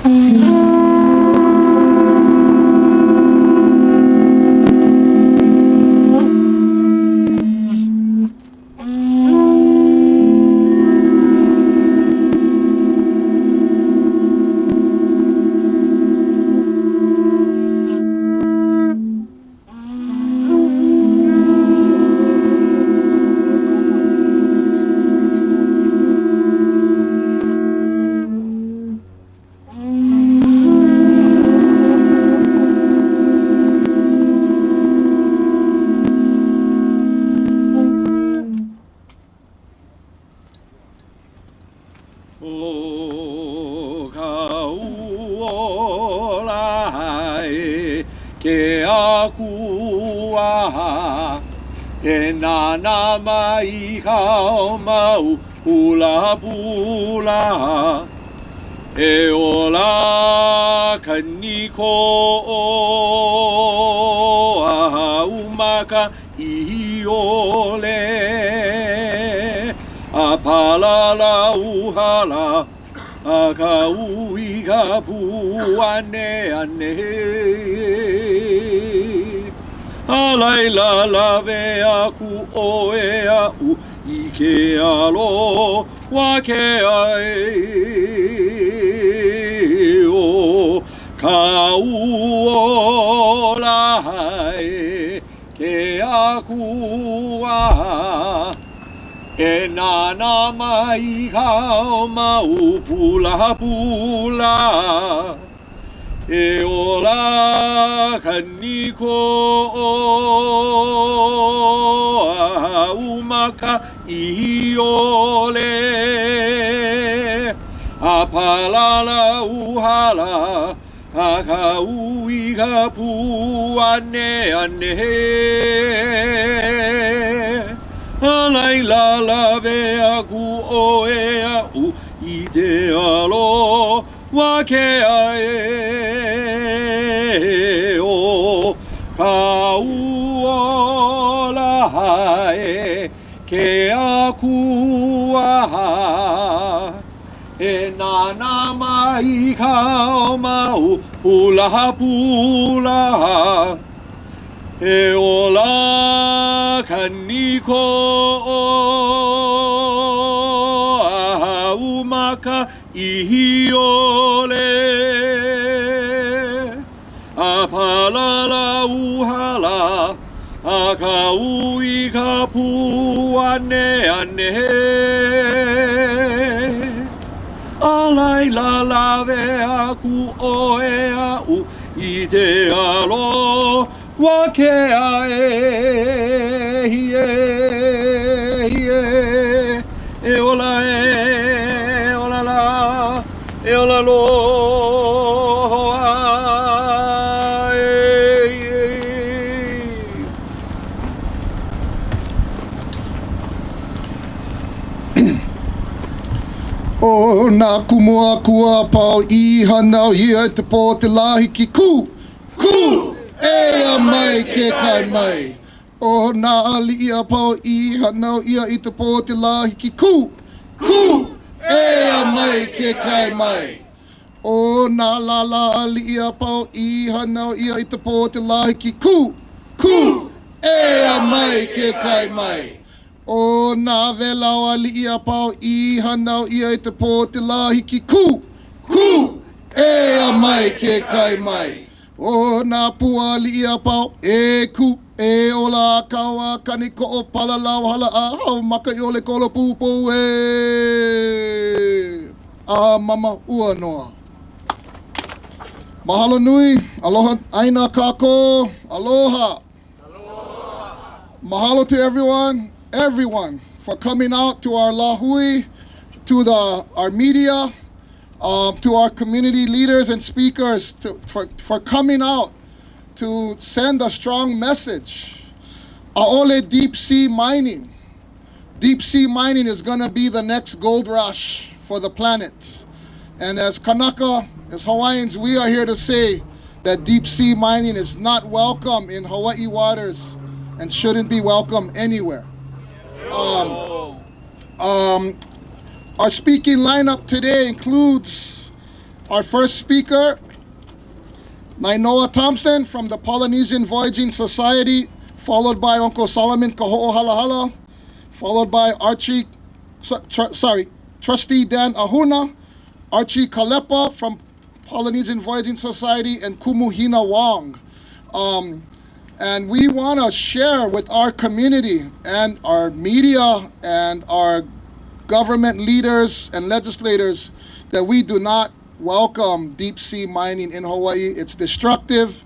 O kaulae ke akua e nana mai kau mau hula pula e ola kaniko a umaka I ole a palala uhala a ka ui ka puane ane a laila lave aku oe a u I ke alo wa ke ai o ka uola hai ke akua e nana mai kau mau pula pula e ola kaniko a umaka I ole a palala uhala a ka ui ka puane ane a laila lave aku oe a u I te alo wa ke ae o ka uola hae ke akua e nana mai kau mau pula pula e ola kaniko a umaka I ole a palala uhala a ka ui ka puane ane a laila lave aku oe a u I te alo wa ke ae hie hie e ola la e ola lo ai O nā kumua kua pau I hanau ia te pō te lahi ki ku e mai ke kai mai. O nā ali ia pau I hanau ia I te pō te lahi ki ku e mai ke kai mai. O nā lala ali ia pau I hanau ia I te pō te lahi ki ku e mai ke kai mai. O nā velau ali ia pau I hanau ia I te pō te lahi ki ku e mai ke kai mai. O nā pua ali ia pau e ku e ola kaua kaniko o palalau hala a hau maka I ole kolo pupu e a mama ua noa. Mahalo nui, aloha aina kako, aloha. Mahalo to everyone for coming out to our lahui, to our media, to our community leaders and speakers for coming out to send a strong message. OLE deep sea mining. Deep sea mining is going to be the next gold rush for the planet. And as Kanaka, as Hawaiians, we are here to say that deep sea mining is not welcome in Hawaii waters and shouldn't be welcome anywhere. Our speaking lineup today includes Our first speaker, Nainoa Thompson from the Polynesian Voyaging Society, followed by Uncle Solomon Kaho'ohalahala, followed by Trustee Dan Ahuna, Archie Kalepa from Polynesian Voyaging Society, and Kumuhina Wong. And we want to share with our community and our media and our government leaders and legislators that we do not welcome deep sea mining in Hawaii. It's destructive.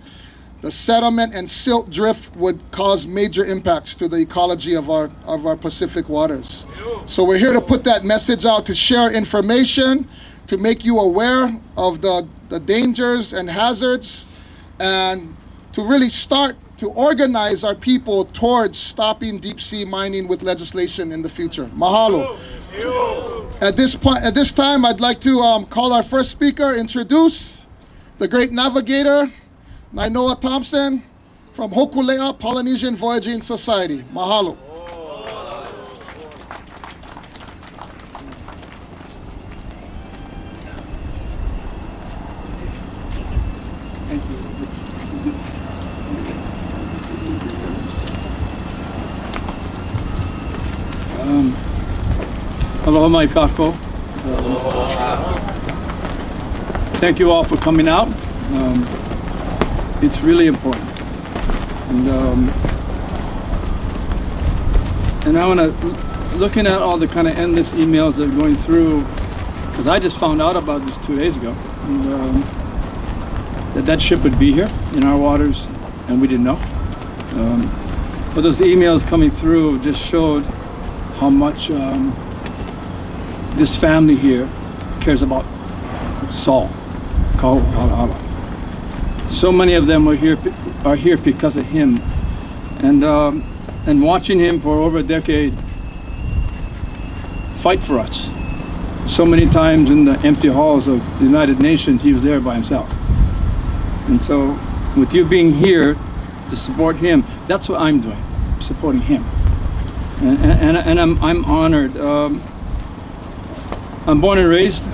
The sediment and silt drift would cause major impacts to the ecology of our Pacific waters. So we're here to put that message out, to share information, to make you aware of the dangers and hazards, and to really start to organize our people towards stopping deep sea mining with legislation in the future. Mahalo. At this time, I'd like to call our first speaker, introduce the great navigator, Nainoa Thompson from Hokulea Polynesian Voyaging Society. Mahalo. Thank you. Aloha mai kako. Thank you all for coming out. It's really important. And I want to, looking at all the kind of endless emails that are going through, because I just found out about this 2 days ago, and, that ship would be here in our waters, and we didn't know. But those emails coming through just showed how much this family here cares about Saul, Kauhalahala. So many of them are here because of him, and watching him for over a decade fight for us. So many times in the empty halls of the United Nations, he was there by himself. And so, with you being here to support him, that's what I'm doing, supporting him. And I'm honored. I'm born and raised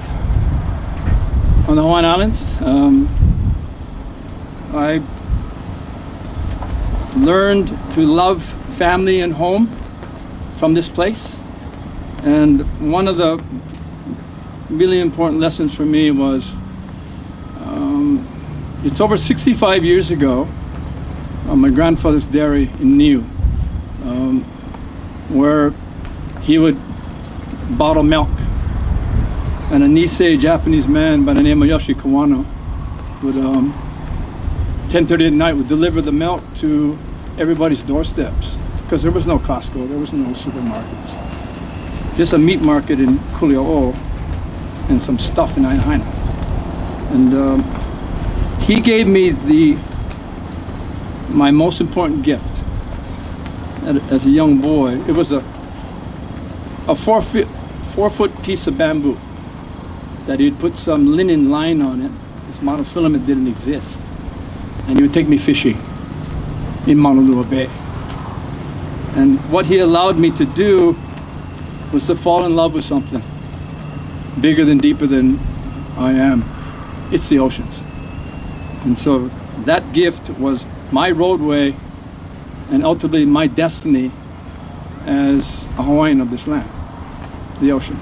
on the Hawaiian Islands. I learned to love family and home from this place. And one of the really important lessons for me was, it's over 65 years ago, on my grandfather's dairy in Niu, where he would bottle milk. And a Nisei Japanese man by the name of Yoshi Kawano would, 10:30 at night, would deliver the milk to everybody's doorsteps, because there was no Costco, there was no supermarkets. Just a meat market in Kulia'o and some stuff in Ainaina. And he gave me my most important gift as a young boy. It was a 4-foot piece of bamboo that he'd put some linen line on it. This monofilament didn't exist. And he would take me fishing in Honolulu Bay. And what he allowed me to do was to fall in love with something bigger than, deeper than I am. It's the oceans. And so that gift was my roadway and ultimately my destiny as a Hawaiian of this land, the ocean.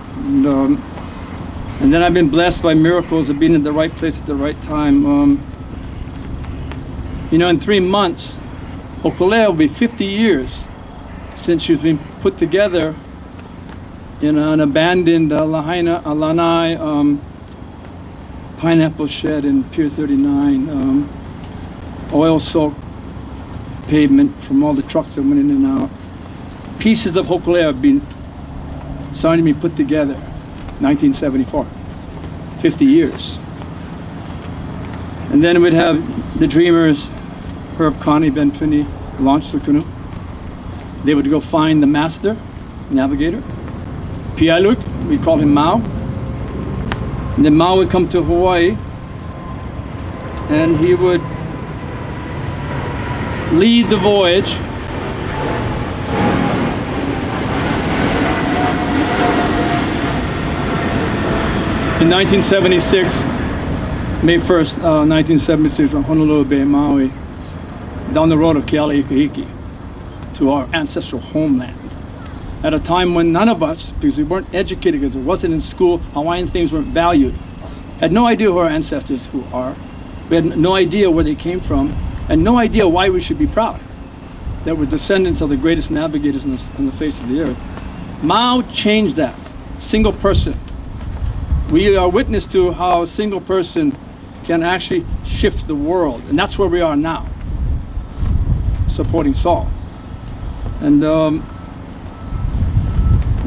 And then I've been blessed by miracles of being in the right place at the right time. In 3 months, Hokulea will be 50 years since she's been put together in an abandoned Lanai pineapple shed in Pier 39, oil-soaked pavement from all the trucks that went in and out. Pieces of Hokulea have been starting to be put together, 1974, 50 years. And then we'd have the dreamers, Herb Connie, Ben Finney, launch the canoe. They would go find the master, navigator, Pialuk, we call him Mao. And then Mao would come to Hawaii and he would lead the voyage. In 1976, May 1st, 1976, from Honolulu Bay, Maui, down the road of Kealahekahiki to our ancestral homeland. At a time when none of us, because we weren't educated, because it wasn't in school, Hawaiian things weren't valued, had no idea who our ancestors who are. We had no idea where they came from, and no idea why we should be proud that we're descendants of the greatest navigators on the face of the earth. Mao changed that. Single person. We are witness to how a single person can actually shift the world, and that's where we are now, supporting Saul. And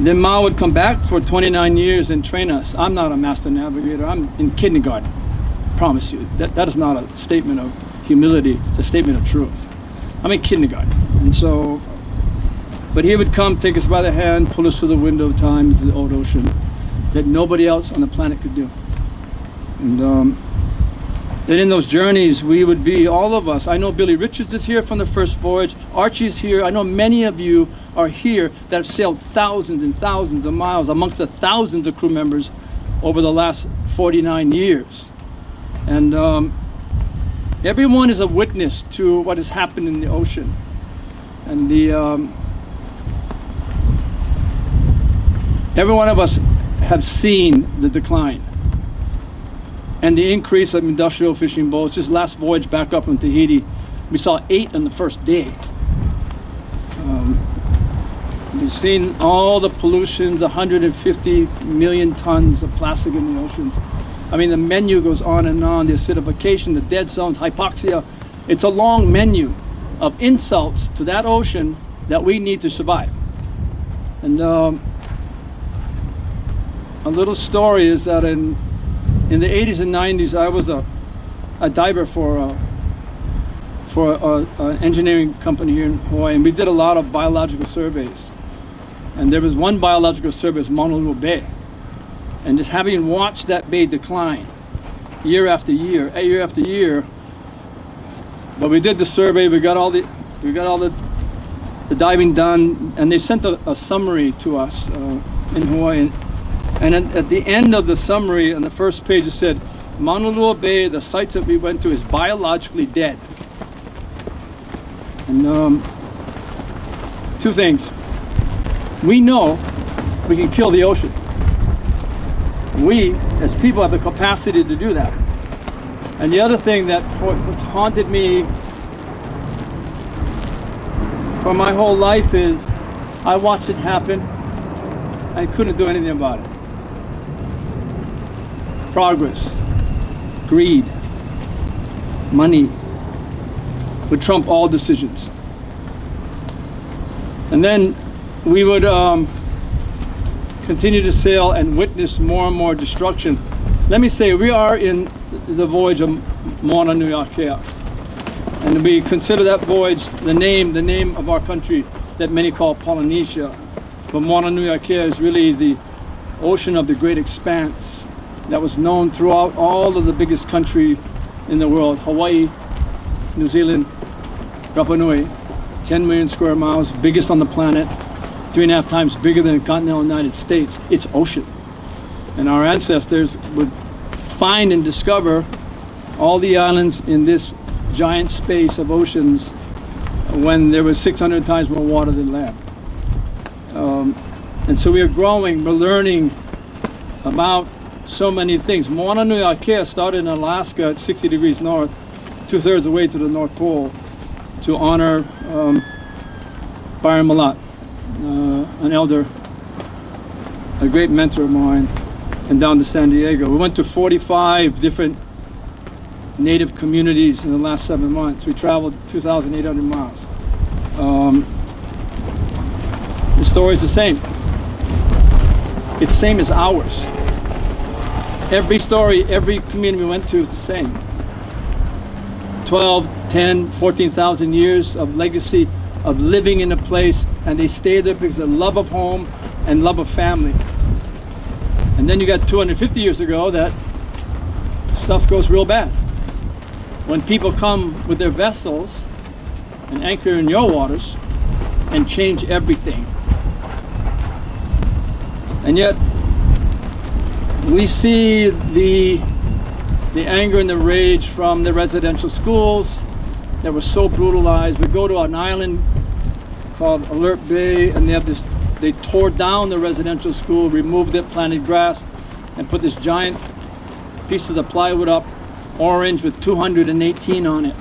then Mao would come back for 29 years and train us. I'm not a master navigator. I'm in kindergarten. Promise you. That is not a statement of humility. It's a statement of truth. I'm in kindergarten. And so, but he would come, take us by the hand, pull us through the window of time into the old ocean that nobody else on the planet could do. And then in those journeys, we would be, all of us, I know Billy Richards is here from the first voyage, Archie's here, I know many of you are here that have sailed thousands and thousands of miles amongst the thousands of crew members over the last 49 years. And everyone is a witness to what has happened in the ocean. And every one of us have seen the decline and the increase of industrial fishing boats. Just last voyage back up from Tahiti, we saw 8 on the first day. We've seen all the pollutions, 150 million tons of plastic in the oceans. I mean, the menu goes on and on, the acidification, the dead zones, hypoxia. It's a long menu of insults to that ocean that we need to survive. And a little story is that in the 80s and 90s, I was a diver for an engineering company here in Hawaii, and we did a lot of biological surveys. And there was one biological survey, Honolulu Bay. And just having watched that bay decline year after year, but we did the survey, we got all the diving done, and they sent a summary to us in Hawaii. And at the end of the summary, on the first page, it said, Honolulu Bay, the sites that we went to, is biologically dead. And two things. We know we can kill the ocean. We, as people, have the capacity to do that. And the other thing what's haunted me for my whole life is I watched it happen. I couldn't do anything about it. Progress, greed, money would trump all decisions. And then we would continue to sail and witness more and more destruction. Let me say, we are in the voyage of Moana Nui Akea. And we consider that voyage the name of our country that many call Polynesia. But Moana Nui Akea is really the ocean of the great expanse that was known throughout all of the biggest country in the world. Hawaii, New Zealand, Rapa Nui, 10 million square miles, biggest on the planet, 3.5 times bigger than the continental United States. It's ocean. And our ancestors would find and discover all the islands in this giant space of oceans when there was 600 times more water than land. And so we are growing, we're learning about so many things. Moana Nui Akea started in Alaska at 60 degrees north, 2/3 of the way to the North Pole, to honor Byron Malat, an elder, a great mentor of mine, and down to San Diego. We went to 45 different native communities in the last 7 months. We traveled 2,800 miles. The story is the same. It's the same as ours. Every story, every community we went to is the same. 12, 10, 14,000 years of legacy of living in a place, and they stay there because of love of home and love of family. And then you got 250 years ago that stuff goes real bad. When people come with their vessels and anchor in your waters and change everything. And yet we see the the anger and the rage from the residential schools that were so brutalized. We go to an island called Alert Bay, and they tore down the residential school, removed it, planted grass, and put this giant pieces of plywood up, orange with 218 on it.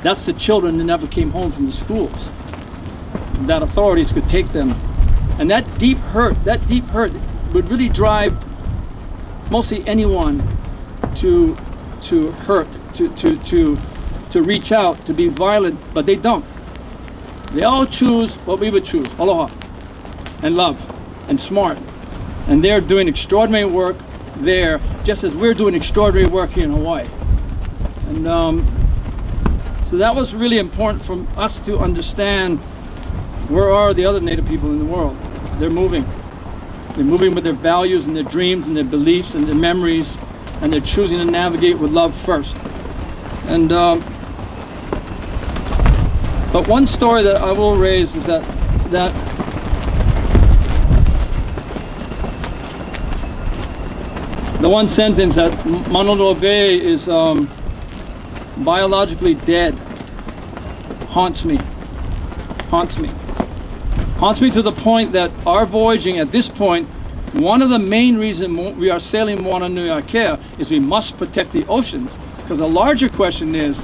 That's the children that never came home from the schools, that authorities could take them. And that deep hurt would really drive mostly anyone to hurt, to reach out, to be violent, but they don't. They all choose what we would choose: aloha, and love, and smart. And they're doing extraordinary work there, just as we're doing extraordinary work here in Hawaii. And so that was really important for us to understand, where are the other Native people in the world? They're moving. They're moving with their values and their dreams and their beliefs and their memories, and they're choosing to navigate with love first. And but one story that I will raise is that the one sentence that Mauna Loa Bay is biologically dead haunts me to the point that our voyaging at this point, one of the main reasons we are sailing Moana Nui Akea is we must protect the oceans, because the larger question is,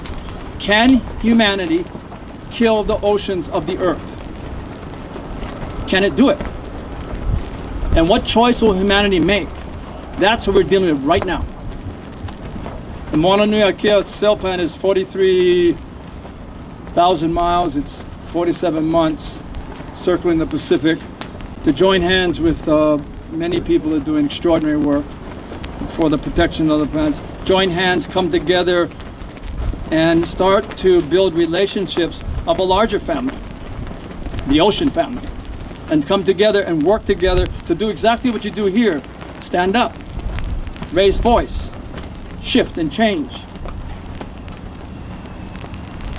can humanity kill the oceans of the earth? Can it do it? And what choice will humanity make? That's what we're dealing with right now. The Moana Nui Akea sail plan is 43,000 miles. It's 47 months circling the Pacific to join hands with many people who are doing extraordinary work for the protection of the planets. Join hands, come together, and start to build relationships of a larger family, the ocean family, and come together and work together to do exactly what you do here: stand up, raise voice, shift and change.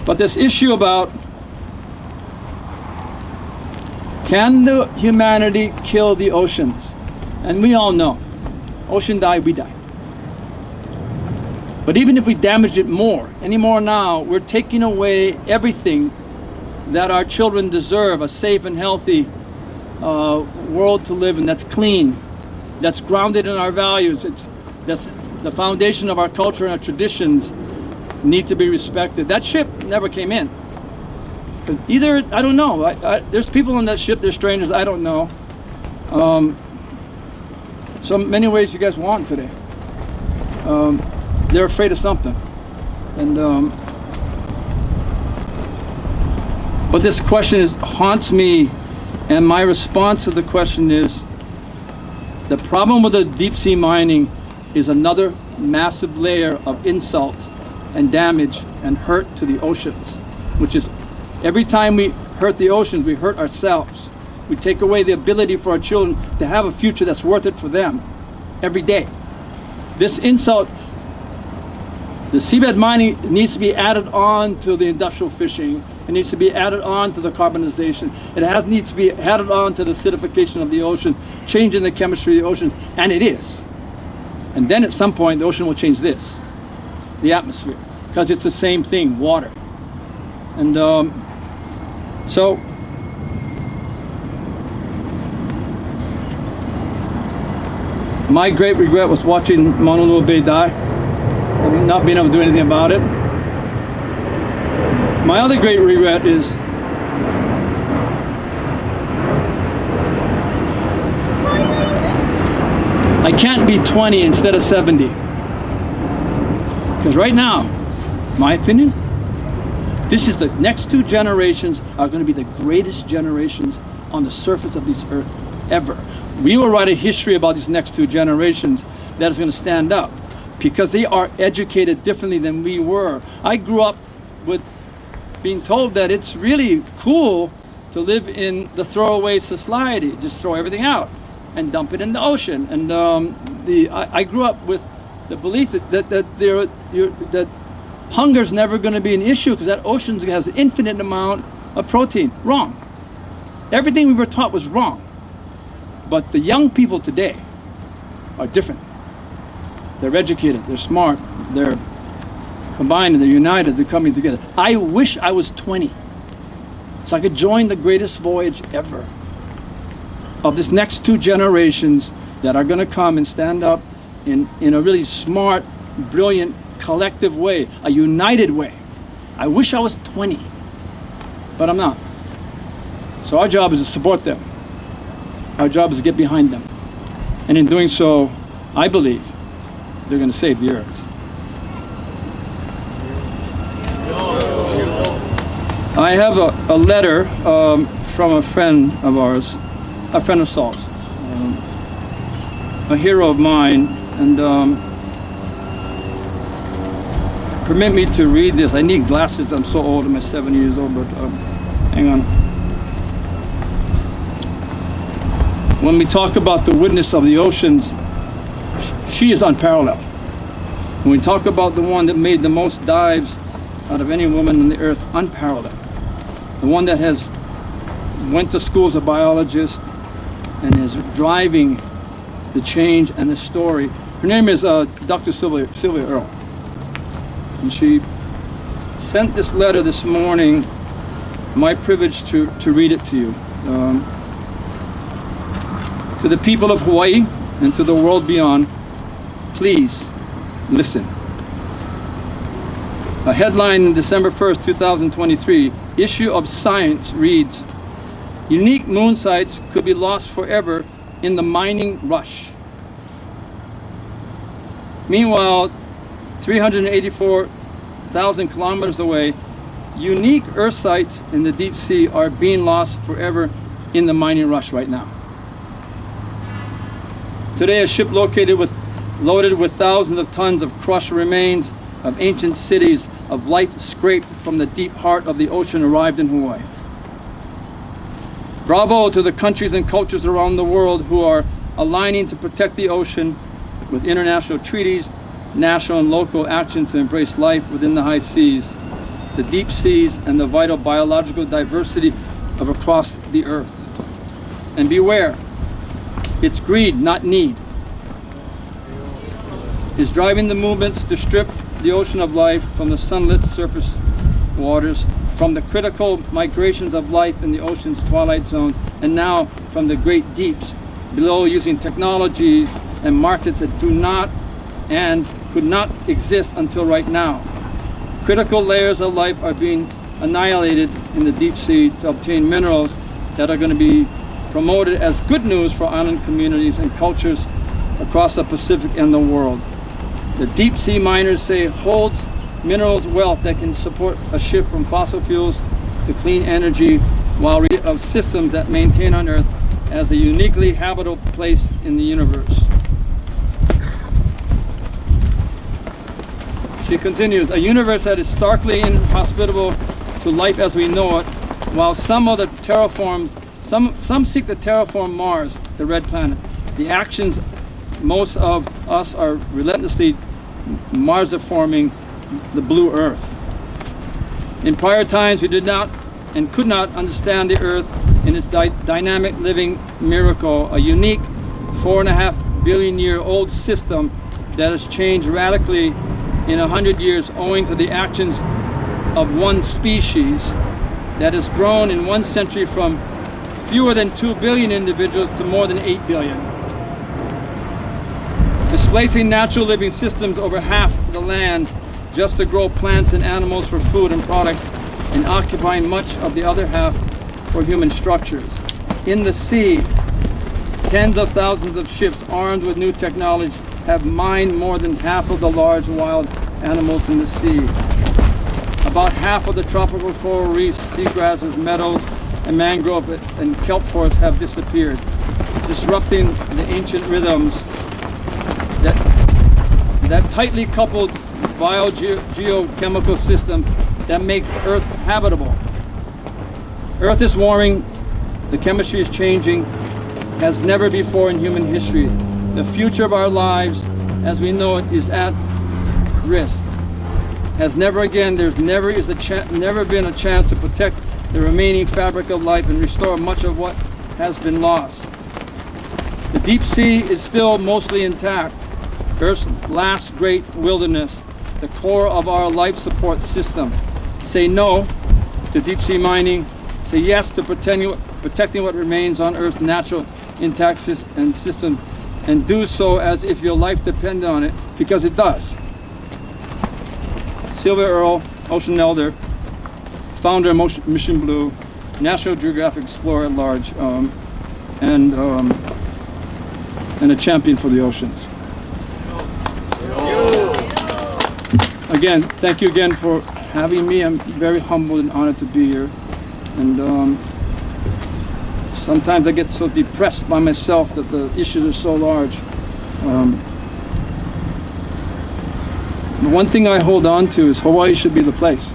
But this issue about, can the humanity kill the oceans? And we all know, ocean die, we die. But even if we damage it any more now, we're taking away everything that our children deserve: a safe and healthy world to live in, that's clean, that's grounded in our values. That's the foundation of our culture, and our traditions need to be respected. That ship never came in. Either, I don't know. There's people on that ship, they're strangers, I don't know. So many ways you guys want today. They're afraid of something. And but this question haunts me, and my response to the question is, the problem with the deep sea mining is another massive layer of insult and damage and hurt to the oceans, which is, every time we hurt the oceans, we hurt ourselves. We take away the ability for our children to have a future that's worth it for them every day. This insult, the seabed mining needs to be added on to the industrial fishing. It needs to be added on to the carbonization. It needs to be added on to the acidification of the ocean, changing the chemistry of the ocean, and it is. And then at some point, the ocean will change this, the atmosphere, because it's the same thing, water. And so, my great regret was watching Mauna Loa Bay die and not being able to do anything about it. My other great regret is I can't be 20 instead of 70. Because right now, my opinion, this is the next two generations are going to be the greatest generations on the surface of this earth ever. We will write a history about these next two generations that is going to stand up, because they are educated differently than we were. I grew up with being told that it's really cool to live in the throwaway society, just throw everything out and dump it in the ocean. And I grew up with the belief that hunger's never going to be an issue, because that ocean has an infinite amount of protein. Wrong. Everything we were taught was wrong. But the young people today are different. They're educated, they're smart, they're combined, they're united, they're coming together. I wish I was 20 so I could join the greatest voyage ever of this next 2 generations that are going to come and stand up in a really smart, brilliant, collective way, a united way. I wish I was 20, but I'm not. So our job is to support them. Our job is to get behind them. And in doing so, I believe they're going to save the earth. I have a letter from a friend of ours, a friend of Saul's, a hero of mine, and permit me to read this. I need glasses. I'm so old. I'm 70 years old, but hang on. When we talk about the witness of the oceans, she is unparalleled. When we talk about the one that made the most dives out of any woman on the earth, unparalleled. The one that has went to school as a biologist and is driving the change and the story. Her name is Dr. Sylvia Earle. And she sent this letter this morning. My privilege to read it to you. To the people of Hawaii and to the world beyond, please listen. A headline in December 1st, 2023, issue of Science reads, unique moon sites could be lost forever in the mining rush. Meanwhile, 384,000 kilometers away, unique Earth sites in the deep sea are being lost forever in the mining rush right now. Today, a ship loaded with thousands of tons of crushed remains of ancient cities of life scraped from the deep heart of the ocean arrived in Hawaii. Bravo to the countries and cultures around the world who are aligning to protect the ocean with international treaties, national and local action to embrace life within the high seas, the deep seas, and the vital biological diversity of across the earth. And beware, it's greed, not need, is driving the movements to strip the ocean of life from the sunlit surface waters, from the critical migrations of life in the ocean's twilight zones, and now from the great deeps below, using technologies and markets that do not and could not exist until right now. Critical layers of life are being annihilated in the deep sea to obtain minerals that are going to be promoted as good news for island communities and cultures across the Pacific and the world. The deep sea miners say holds minerals wealth that can support a shift from fossil fuels to clean energy, while of systems that maintain on Earth as a uniquely habitable place in the universe. She continues, a universe that is starkly inhospitable to life as we know it, while some seek to terraform Mars, the red planet. The actions most of us are relentlessly Marsiforming the blue earth. In prior times, we did not and could not understand the earth in its dynamic living miracle, a unique 4.5 billion year old system that has changed radically in 100 years owing to the actions of one species that has grown in 1 century from fewer than 2 billion individuals to more than 8 billion. Displacing natural living systems over half the land just to grow plants and animals for food and products, and occupying much of the other half for human structures. In the sea, tens of thousands of ships armed with new technology have mined more than half of the large wild animals in the sea. About half of the tropical coral reefs, seagrasses, meadows, and mangrove and kelp forests have disappeared, disrupting the ancient rhythms that tightly coupled biogeochemical systems that make Earth habitable. Earth is warming, the chemistry is changing as never before in human history. The future of our lives as we know it is at risk. As never again, there's never been a chance to protect the remaining fabric of life and restore much of what has been lost. The deep sea is still mostly intact, Earth's last great wilderness, the core of our life support system. Say no to deep sea mining. Say yes to protecting what remains on Earth's natural intact system, and do so as if your life depended on it, because it does. Sylvia Earle, Ocean Elder, founder of Mission Blue, National Geographic Explorer at large, and a champion for the oceans. Again, thank you again for having me. I'm very humbled and honored to be here. And sometimes I get so depressed by myself that the issues are so large. The one thing I hold on to is Hawaii should be the place.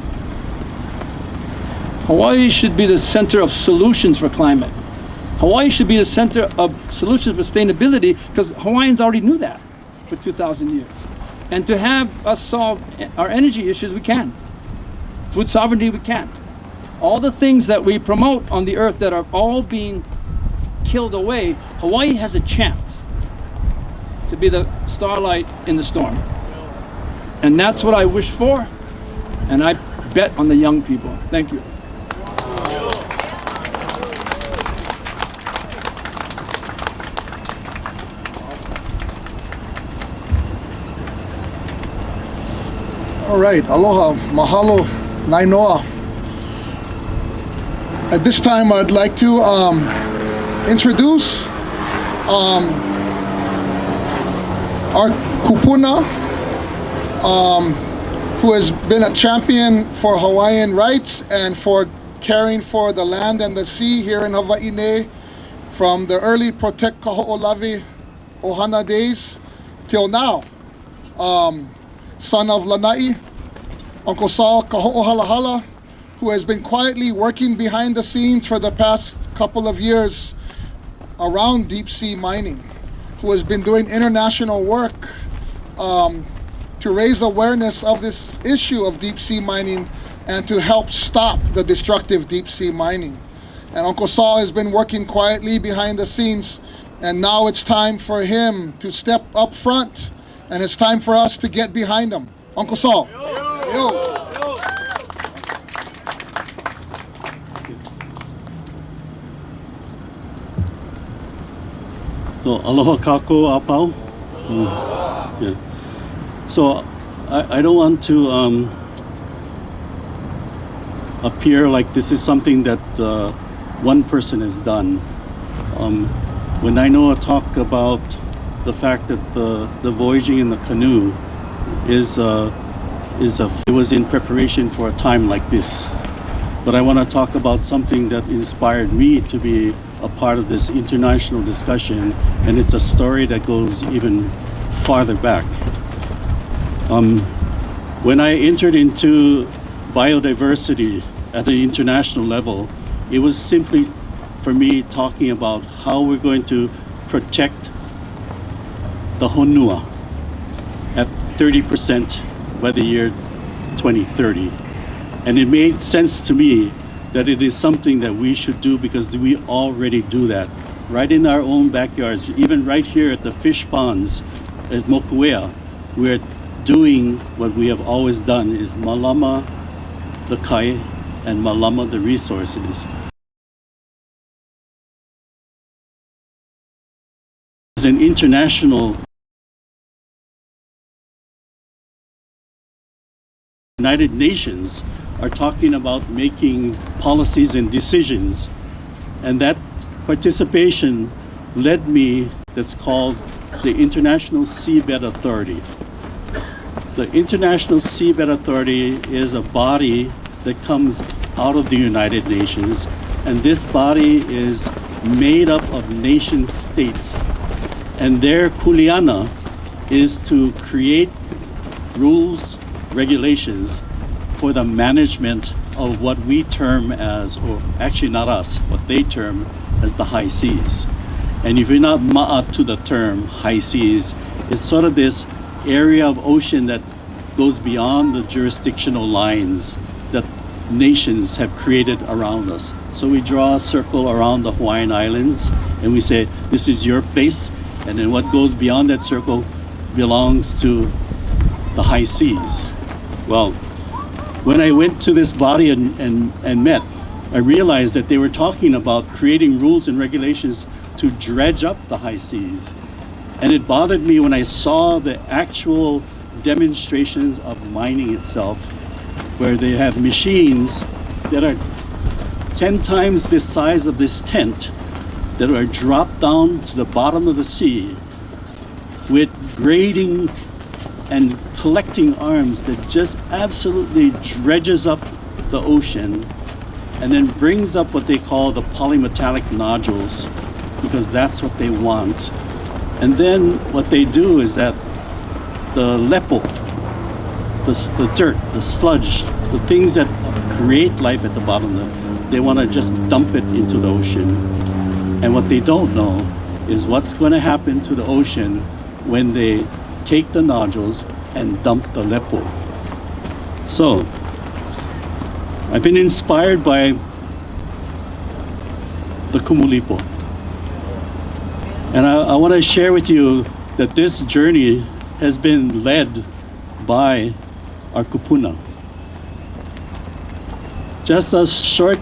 Hawaii should be the center of solutions for climate. Hawaii should be the center of solutions for sustainability, because Hawaiians already knew that for 2,000 years. And to have us solve our energy issues, we can. Food sovereignty, we can. All the things that we promote on the earth that are all being killed away, Hawaii has a chance to be the starlight in the storm. And that's what I wish for, and I bet on the young people. Thank you. All right, aloha, mahalo, nainoa. At this time, I'd like to introduce our kupuna, who has been a champion for Hawaiian rights and for caring for the land and the sea here in Hawaii from the early Protect Kaho'olawe Ohana days till now. Son of Lanai, Uncle Saul Kaho'ohalahala, who has been quietly working behind the scenes for the past couple of years around deep sea mining, who has been doing international work to raise awareness of this issue of deep sea mining and to help stop the destructive deep sea mining. And Uncle Saul has been working quietly behind the scenes, and now it's time for him to step up front, and it's time for us to get behind him. Uncle Saul. Yo. So, aloha kako apau. Yeah. So, I don't want to appear like this is something that one person has done. When I know a talk about the fact that the voyaging in the canoe it was in preparation for a time like this. But I want to talk about something that inspired me to be a part of this international discussion, and it's a story that goes even farther back. When I entered into biodiversity at the international level, it was simply for me talking about how we're going to protect the honua at 30% by the year 2030. And it made sense to me that it is something that we should do because we already do that right in our own backyards. Even right here at the fish ponds at Mokuea, we're doing what we have always done, is malama the kai and malama the resources. As an international United Nations are talking about making policies and decisions, and that participation led me, that's called the International Seabed Authority. The International Seabed Authority is a body that comes out of the United Nations, and this body is made up of nation states, and their kuleana is to create rules, regulations for the management of what we term as, or actually not us, what they term as the high seas. And if you're not ma'at to the term high seas, it's sort of this area of ocean that goes beyond the jurisdictional lines that nations have created around us. So we draw a circle around the Hawaiian Islands and we say, this is your place. And then what goes beyond that circle, belongs to the high seas. Well, when I went to this body and met, I realized that they were talking about creating rules and regulations to dredge up the high seas. And it bothered me when I saw the actual demonstrations of mining itself, where they have machines that are 10 times the size of this tent that are dropped down to the bottom of the sea with grading and collecting arms that just absolutely dredges up the ocean and then brings up what they call the polymetallic nodules, because that's what they want. And then what they do is that the lepo, the dirt, the sludge, the things that create life at the bottom of them, they want to just dump it into the ocean. And what they don't know is what's going to happen to the ocean when they take the nodules and dump the lepo. So, I've been inspired by the Kumulipo. And I want to share with you that this journey has been led by our kupuna. Just a short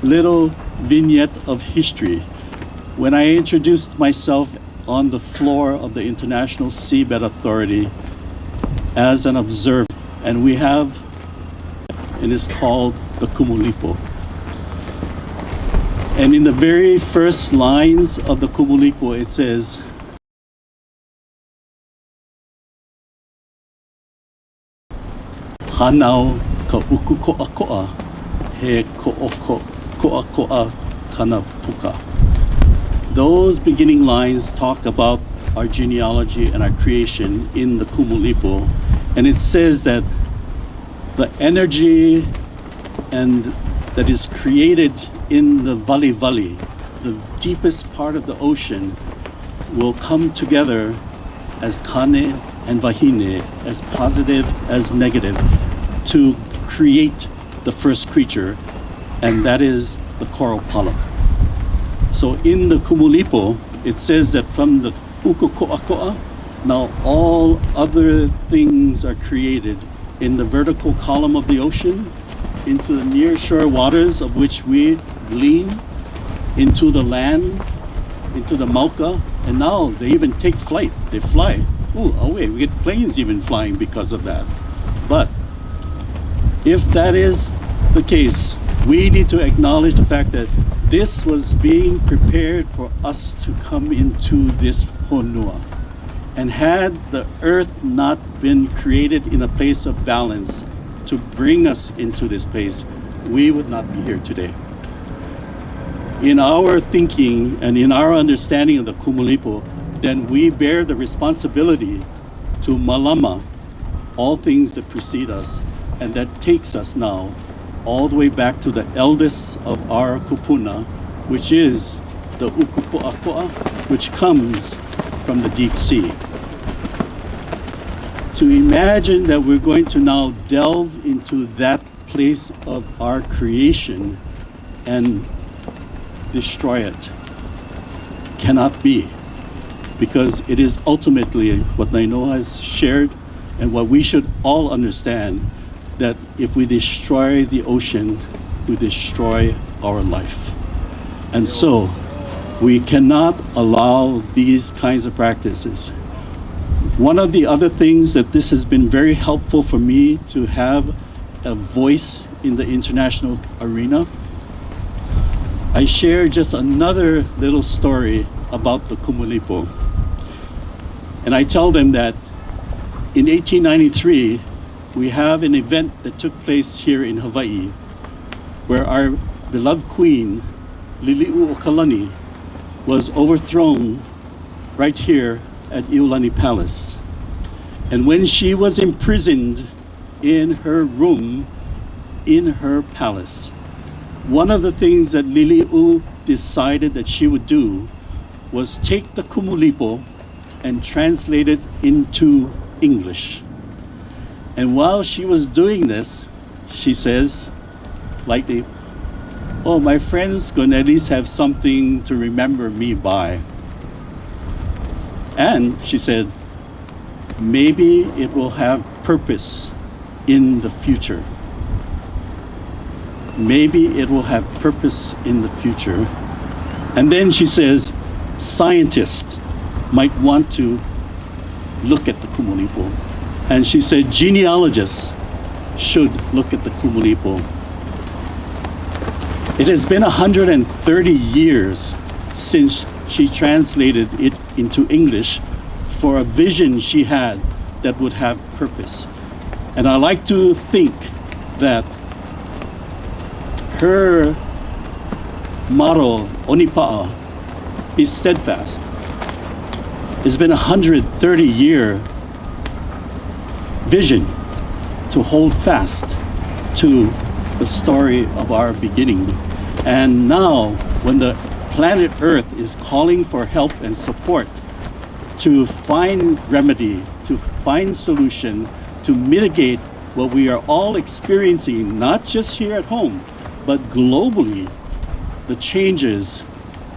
little vignette of history. When I introduced myself on the floor of the International Seabed Authority as an observer, and we have, and it's called the Kumulipo. And in the very first lines of the Kumulipo, it says, Hanau ka uku ko'ako'a, he ko'oko ko'ako'a kana puka. Those beginning lines talk about our genealogy and our creation in the Kumulipo. And it says that the energy and that is created in the Vali Vali, the deepest part of the ocean, will come together as Kane and Vahine, as positive as negative, to create the first creature, and that is the coral polyp. So in the Kumulipo, it says that from the Ukokoakoa, now all other things are created in the vertical column of the ocean, into the near-shore waters of which we glean, into the land, into the Mauka, and now they even take flight. They fly. Ooh, away. We get planes even flying because of that. But if that is the case, we need to acknowledge the fact that this was being prepared for us to come into this honua. And had the earth not been created in a place of balance to bring us into this place, we would not be here today. In our thinking and in our understanding of the Kumulipo, then we bear the responsibility to malama all things that precede us, and that takes us now all the way back to the eldest of our kupuna, which is the Ukukoakoa, which comes from the deep sea. To imagine that we're going to now delve into that place of our creation and destroy it cannot be, because it is ultimately what Nainoa has shared and what we should all understand, that if we destroy the ocean, we destroy our life. And so we cannot allow these kinds of practices. One of the other things that this has been very helpful for me to have a voice in the international arena, I share just another little story about the Kumulipo. And I tell them that in 1893, we have an event that took place here in Hawaii, where our beloved queen, Liliuokalani, was overthrown right here at Iolani Palace. And when she was imprisoned in her room in her palace, one of the things that Liliu decided that she would do was take the Kumulipo and translate it into English. And while she was doing this, she says, lightly, "Oh, my friends gonna at least have something to remember me by." And she said, maybe it will have purpose in the future. Maybe it will have purpose in the future. And then she says, scientists might want to look at the Kumulipo. And she said, genealogists should look at the Kumulipo. It has been 130 years since she translated it into English for a vision she had that would have purpose. And I like to think that her motto, Onipa'a, is steadfast. It's been a 130-year vision to hold fast to the story of our beginning. And now, when the planet Earth is calling for help and support to find remedy, to find solution, to mitigate what we are all experiencing, not just here at home, but globally, the changes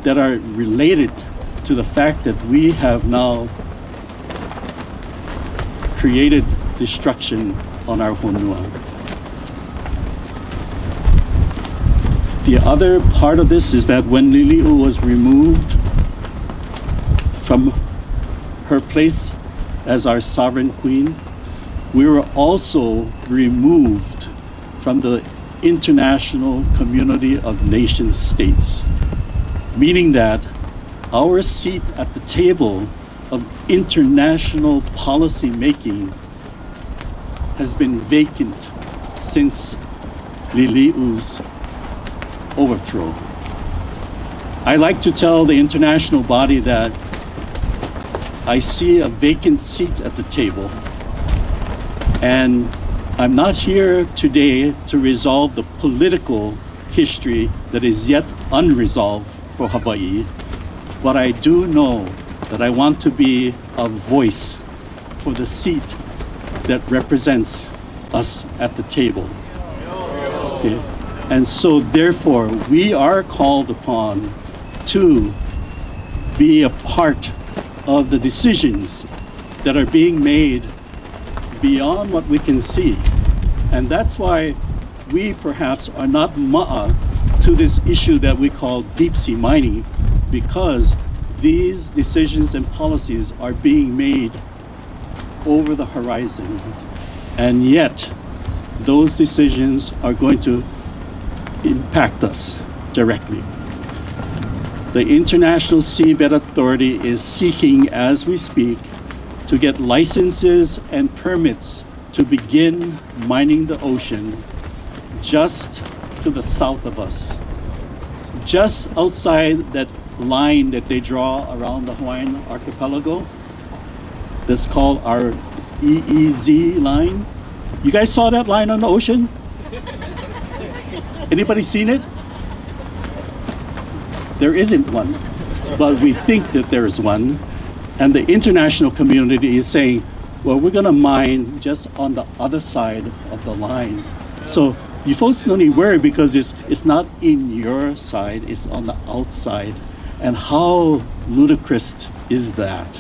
that are related to the fact that we have now created destruction on our honua. The other part of this is that when Lili'u was removed from her place as our sovereign queen, we were also removed from the international community of nation states, meaning that our seat at the table of international policy making has been vacant since Lili'u's overthrow. I like to tell the international body that I see a vacant seat at the table, and I'm not here today to resolve the political history that is yet unresolved for Hawaii, but I do know that I want to be a voice for the seat that represents us at the table. Okay? And so therefore, we are called upon to be a part of the decisions that are being made beyond what we can see. And that's why we perhaps are not ma'a to this issue that we call deep sea mining, because these decisions and policies are being made over the horizon. And yet, those decisions are going to impact us directly. The International Seabed Authority is seeking, as we speak, to get licenses and permits to begin mining the ocean just to the south of us. Just outside that line that they draw around the Hawaiian archipelago, that's called our EEZ line. You guys saw that line on the ocean? Anybody seen it? There isn't one, but we think that there is one. And the international community is saying, well, we're gonna mine just on the other side of the line. So you folks don't need to worry, because it's not in your side, it's on the outside. And how ludicrous is that?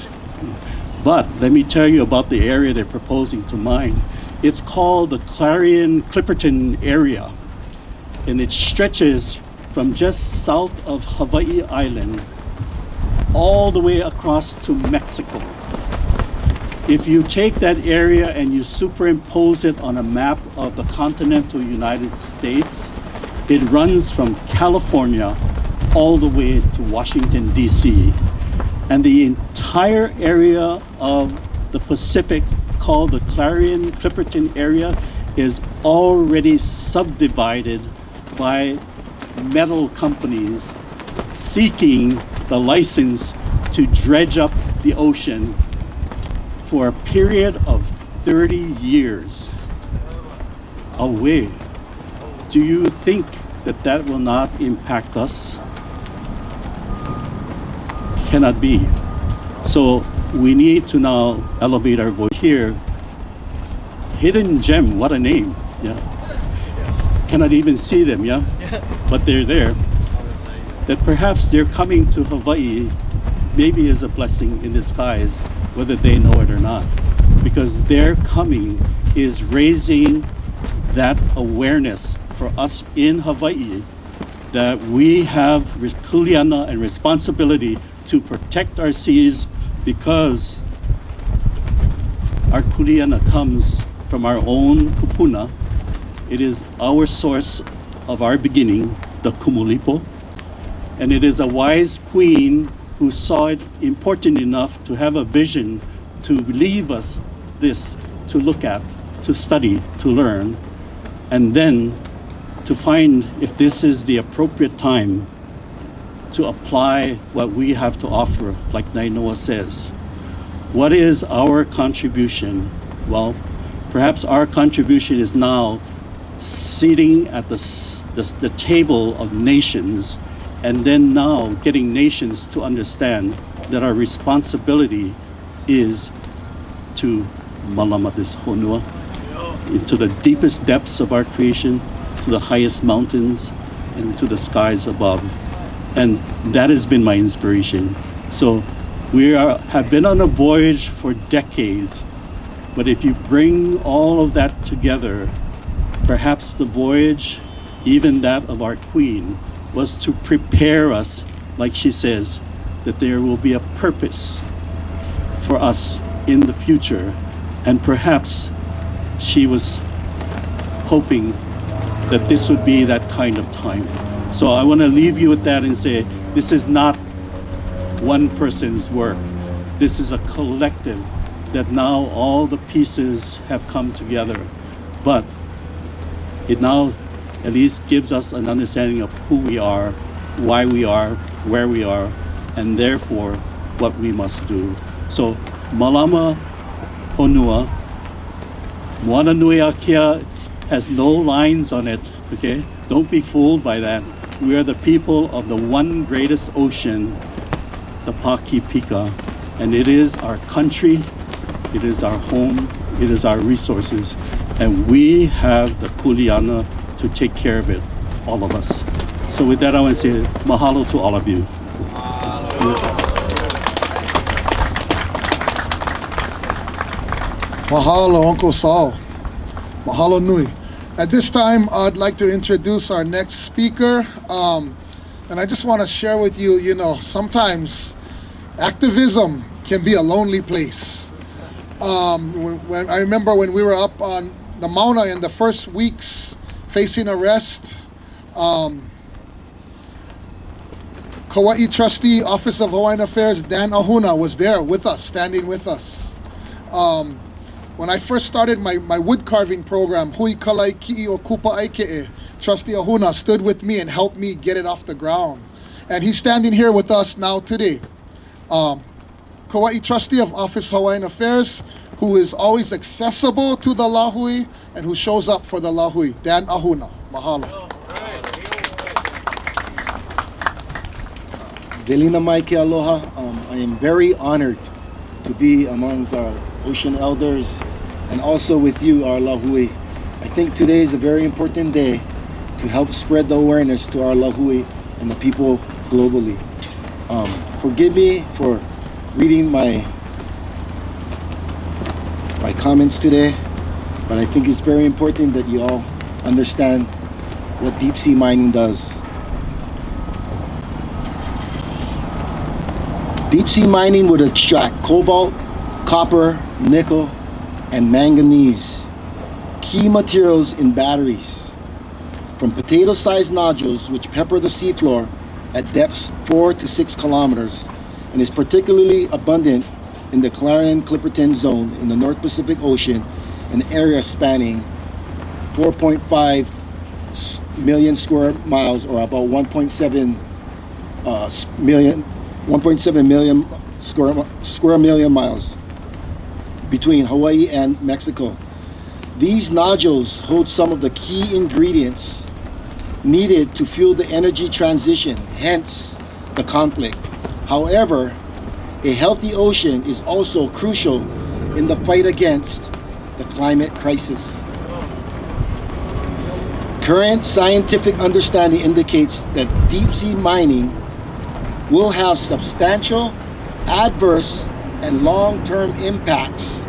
But let me tell you about the area they're proposing to mine. It's called the Clarion-Clipperton area, and it stretches from just south of Hawaii Island all the way across to Mexico. If you take that area and you superimpose it on a map of the continental United States, it runs from California all the way to Washington, D.C. And the entire area of the Pacific, called the Clarion-Clipperton area, is already subdivided by metal companies seeking the license to dredge up the ocean for a period of 30 years away. Do you think that that will not impact us? Cannot be. So we need to now elevate our voice here. Hidden gem, what a name. Yeah. Cannot even see them, yeah? But they're there. That perhaps they're coming to Hawaii maybe is a blessing in disguise, whether they know it or not. because their coming is raising that awareness for us in Hawaii that we have kuleana and responsibility to protect our seas, because our kuleana comes from our own kupuna. It is our source of our beginning, the kumulipo, and it is a wise queen who saw it important enough to have a vision to leave us this to look at, to study, to learn, and then to find if this is the appropriate time to apply what we have to offer, like Nainoa says. What is our contribution? Well, perhaps our contribution is now sitting at the table of nations, and then now getting nations to understand that our responsibility is to malama this honua, into the deepest depths of our creation, to the highest mountains, and to the skies above. And that has been my inspiration. So we have been on a voyage for decades, but if you bring all of that together, perhaps the voyage, even that of our queen, was to prepare us, like she says, that there will be a purpose for us in the future. And perhaps she was hoping that this would be that kind of time. So I want to leave you with that and say, this is not one person's work. This is a collective, that now all the pieces have come together. But it now at least gives us an understanding of who we are, why we are, where we are, and therefore what we must do. So malama honua, moana nui akea has no lines on it, okay? Don't be fooled by that. We are the people of the one greatest ocean, the Pakipika, and it is our country, it is our home, it is our resources, and we have the kuleana to take care of it, all of us. So with that, I want to say mahalo to all of you. Mahalo, Uncle Saul. Mahalo nui. At this time, I'd like to introduce our next speaker. And I just want to share with you, sometimes activism can be a lonely place. When I remember when we were up on the Mauna in the first weeks facing arrest, Kauai Trustee, Office of Hawaiian Affairs, Dan Ahuna was there with us, standing with us. When I first started my wood carving program, Hui Kalai Ki'i o Kupa Aike'e, Trustee Ahuna stood with me and helped me get it off the ground. And he's standing here with us now today. Kauai Trustee of Office Hawaiian Affairs, who is always accessible to the lahui and who shows up for the lahui, Dan Ahuna. Mahalo. Velina mai ke aloha. I am very honored to be amongst our ocean elders and also with you, our lahui. I think today is a very important day to help spread the awareness to our lahui and the people globally. Forgive me for reading my comments today, but I think it's very important that you all understand what deep sea mining does. Deep sea mining would extract cobalt, copper, nickel, and manganese, key materials in batteries, from potato-sized nodules which pepper the seafloor at depths 4 to 6 kilometers, and is particularly abundant in the Clarion-Clipperton zone in the North Pacific Ocean, an area spanning 4.5 million square miles, or about 1.7 million square million miles, between Hawaii and Mexico. These nodules hold some of the key ingredients needed to fuel the energy transition, hence the conflict. However, a healthy ocean is also crucial in the fight against the climate crisis. Current scientific understanding indicates that deep sea mining will have substantial adverse and long-term impacts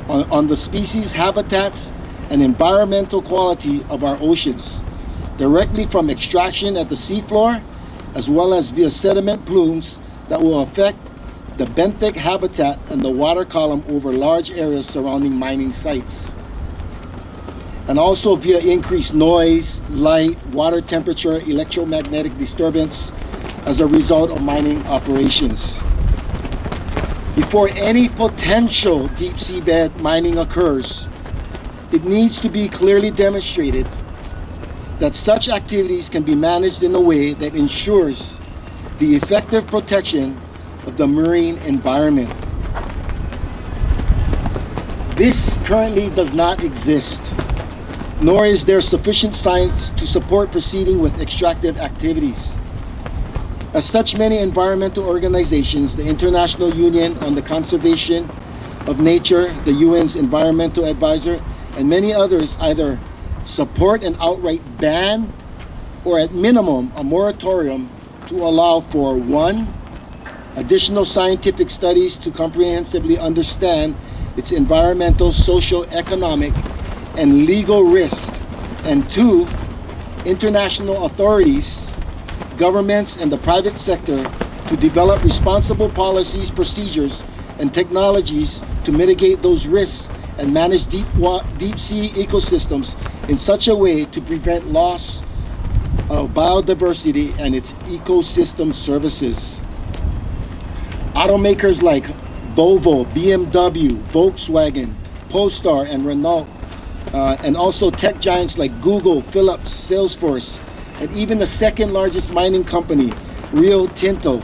on the species, habitats, and environmental quality of our oceans, directly from extraction at the seafloor, as well as via sediment plumes that will affect the benthic habitat and the water column over large areas surrounding mining sites. And also via increased noise, light, water temperature, electromagnetic disturbance as a result of mining operations. Before any potential deep seabed mining occurs, it needs to be clearly demonstrated that such activities can be managed in a way that ensures the effective protection of the marine environment. This currently does not exist, nor is there sufficient science to support proceeding with extractive activities. As such, many environmental organizations, the International Union on the Conservation of Nature, the UN's Environmental Advisor, and many others either support an outright ban or at minimum a moratorium to allow for 1, additional scientific studies to comprehensively understand its environmental, socio-economic, and legal risk, and 2, international authorities, governments, and the private sector to develop responsible policies, procedures, and technologies to mitigate those risks and manage deep sea ecosystems in such a way to prevent loss of biodiversity and its ecosystem services. Automakers like Volvo, BMW, Volkswagen, Polestar, and Renault, and also tech giants like Google, Philips, Salesforce, and even the second largest mining company, Rio Tinto,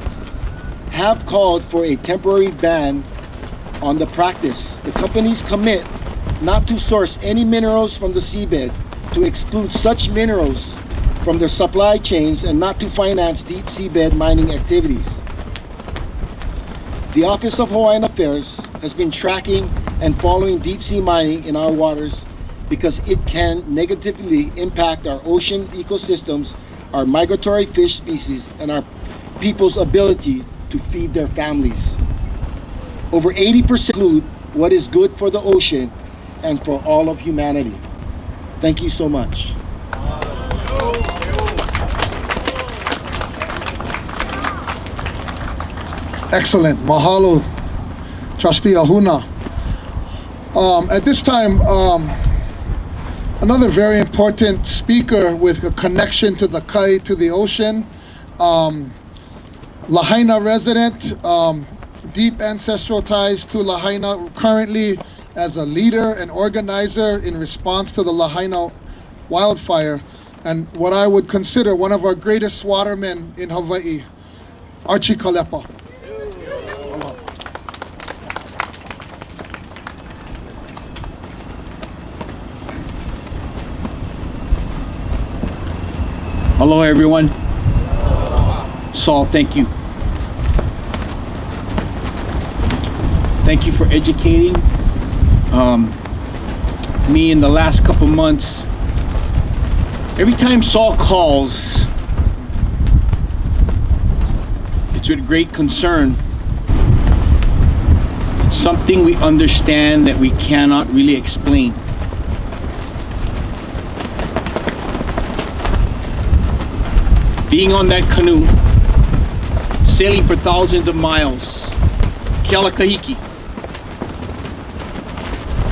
have called for a temporary ban on the practice. The companies commit not to source any minerals from the seabed, to exclude such minerals from their supply chains, and not to finance deep seabed mining activities. The Office of Hawaiian Affairs has been tracking and following deep sea mining in our waters because it can negatively impact our ocean ecosystems, our migratory fish species, and our people's ability to feed their families. Over 80% include what is good for the ocean and for all of humanity. Thank you so much. Excellent. Mahalo, Trustee Ahuna. At this time, another very important speaker with a connection to the kai, to the ocean, Lahaina resident, deep ancestral ties to Lahaina, currently as a leader and organizer in response to the Lahaina wildfire, and what I would consider one of our greatest watermen in Hawaii, Archie Kalepa. Hello, everyone. Saul, thank you. Thank you for educating me in the last couple months. Every time Saul calls, it's with great concern. It's something we understand that we cannot really explain. Being on that canoe, sailing for thousands of miles, Kealakahiki,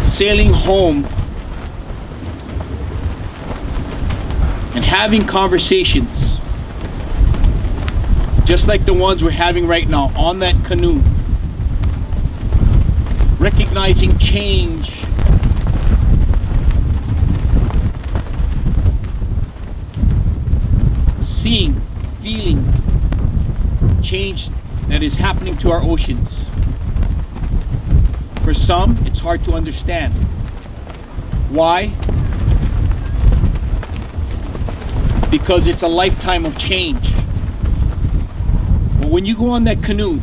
sailing home, and having conversations just like the ones we're having right now on that canoe, recognizing change, seeing, feeling change that is happening to our oceans. For some, it's hard to understand. Why? Because it's a lifetime of change. But when you go on that canoe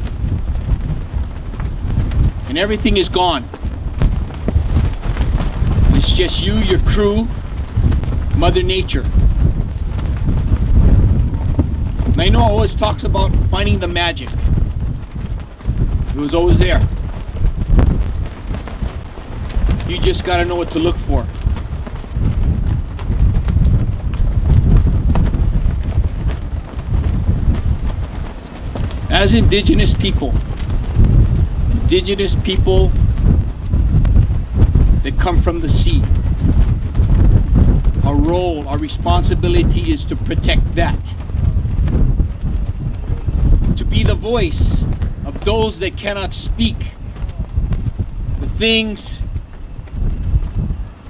and everything is gone, and it's just you, your crew, Mother Nature. Nainoa always talks about finding the magic. It was always there. You just got to know what to look for. As indigenous people that come from the sea, our role, our responsibility is to protect that. To be the voice of those that cannot speak the things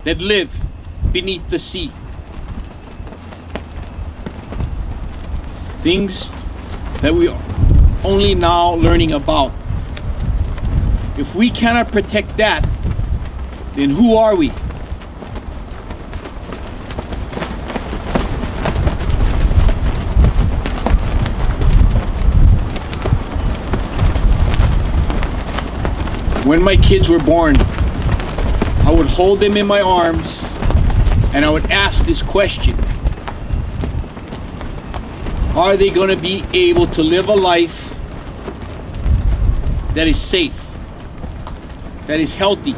that live beneath the sea. Things that we are only now learning about. If we cannot protect that, then who are we? When my kids were born, I would hold them in my arms and I would ask this question: are they going to be able to live a life that is safe, that is healthy,